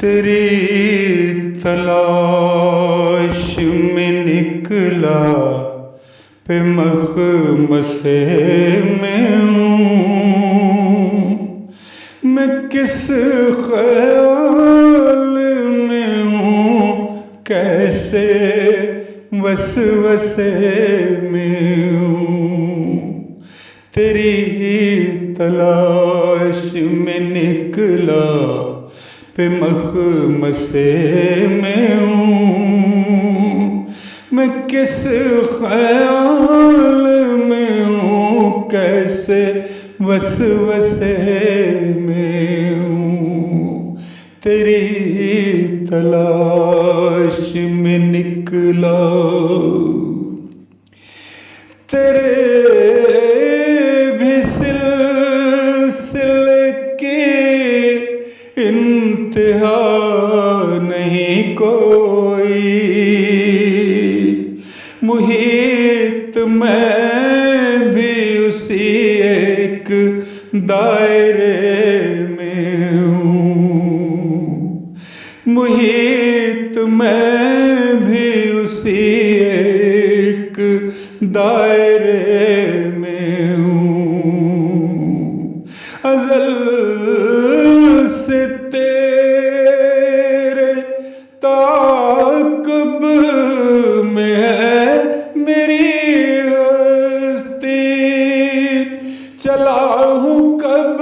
तेरी तलाश में निकला पे मखमसे में हूँ, मैं किस ख्याल में हूँ, कैसे वसवसे में हूँ। तेरी तलाश में निकला पे मखमसे में हूँ, मैं किस ख्याल में हूँ, कैसे वसवसे में हूँ। तेरी तलाश में निकला। तेरे भी सिलसिले की इंतहा नहीं कोई, मुहीत मैं भी उसी एक दायरे में हूँ, मुहीत मैं भी उसी एक दायरे में हूँ। अज़ल से तेरे ताक़ब में है मेरी हस्ती, चला हूँ कब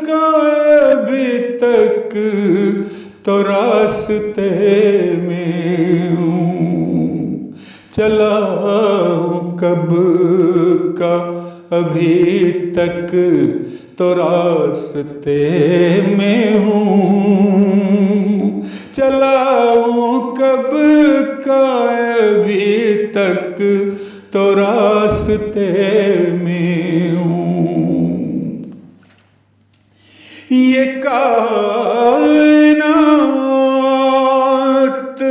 का अभी तक तो रास्ते में हूँ, चला हूँ कब का अभी तक तो रास्ते में हूँ, चला हूँ कब का अभी तक तो रास्ते में हूँ। ये कायनात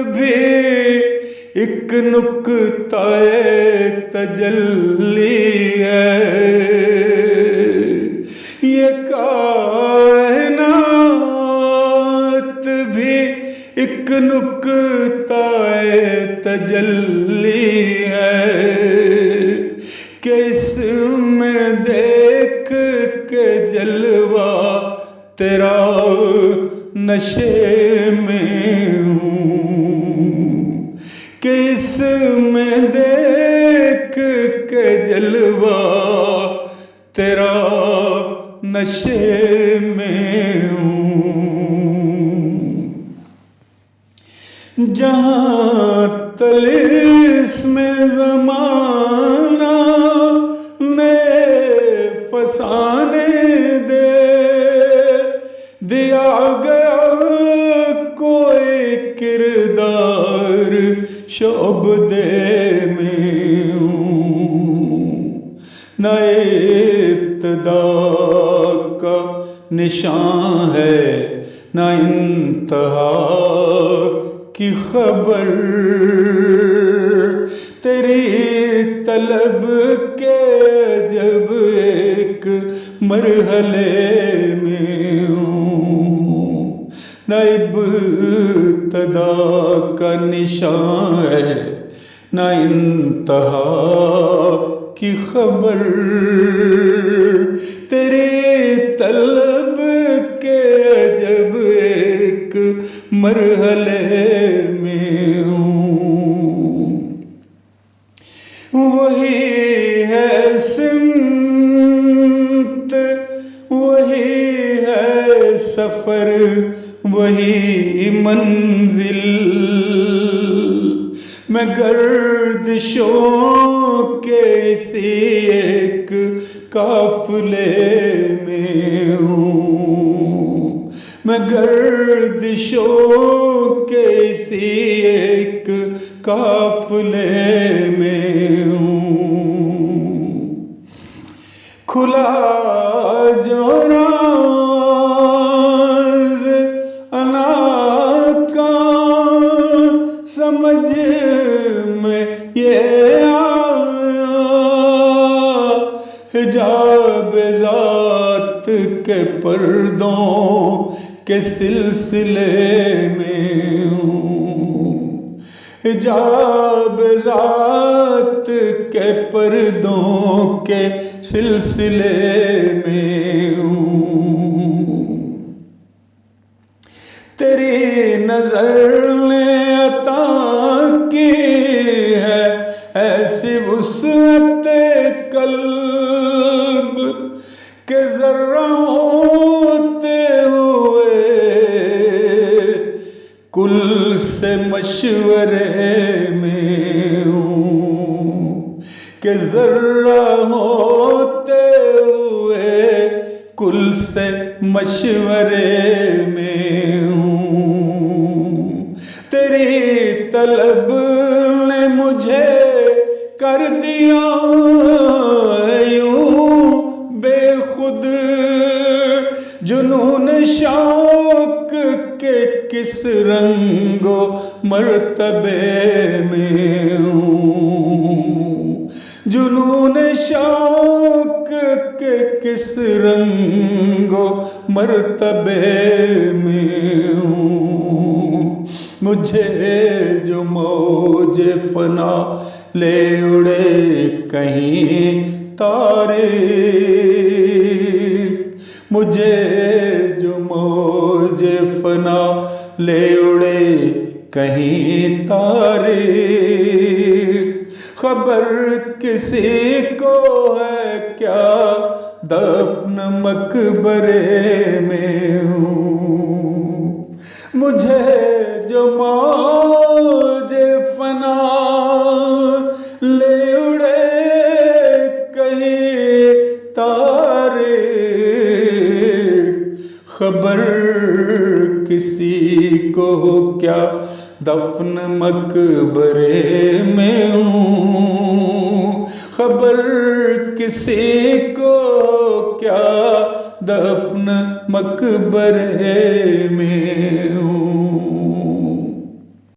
भी एक नुक्ता-ए तजल्ली है, ये कायनात भी एक नुक्ता-ए तजल्ली है, कि इसमें देख के जलवा तेरा नशे में हूँ, कि इसमें देख के जलवा तेरा नशे में हूँ। जहाँ तिलिस्म ज़माना ने फसाने दिया गया कोई किरदार शोबदे में हूँ, न इब्तिदा का निशान है न इंतहा की खबर, तेरी तलब के जब एक मरहले में हूँ, न इब्तिदा का निशान है न इंतहा की खबर, तेरी तलब के जब एक मरहले में हूँ। वही है सिमत, वही है सफर, वही मंजिल, मैं गर्दिशों के इसी एक काफिले में हूँ, मैं गर्दिशों के इसी एक काफिले में हूँ। खुला जो राज़ अना का समझ में ये आया, हिजाब ज़ात के पर्दों के सिलसिले में हूँ, हिजाब ज़ात के पर्दों के सिलसिले में हूँ। तेरी नजर ने अता की है ऐसी वुसअत कल्ब के ज़र्रा होते हुए कुल से मशवरे में हूँ, के ज़र्रा होते हुए कुल से मशवरे में हूँ। तेरी तलब ने मुझे कर दिया यूं बेखुद, जुनून शौक के किस रंगो मर्तबे में हूँ, जुनून शौक के किस रंगो मर्तबे में हूँ। मुझे जो मौज फना ले उड़े कहीं तारे, मुझे जो मौज फना ले उड़े कहीं तारे, खबर किसी को है क्या दफन मकबरे में हूँ। मुझे जो मौज फना ले उड़े कहीं तारे, खबर किसी को क्या दफन मकबरे में हूँ, खबर किसी को क्या दफन मकबरे में हूँ।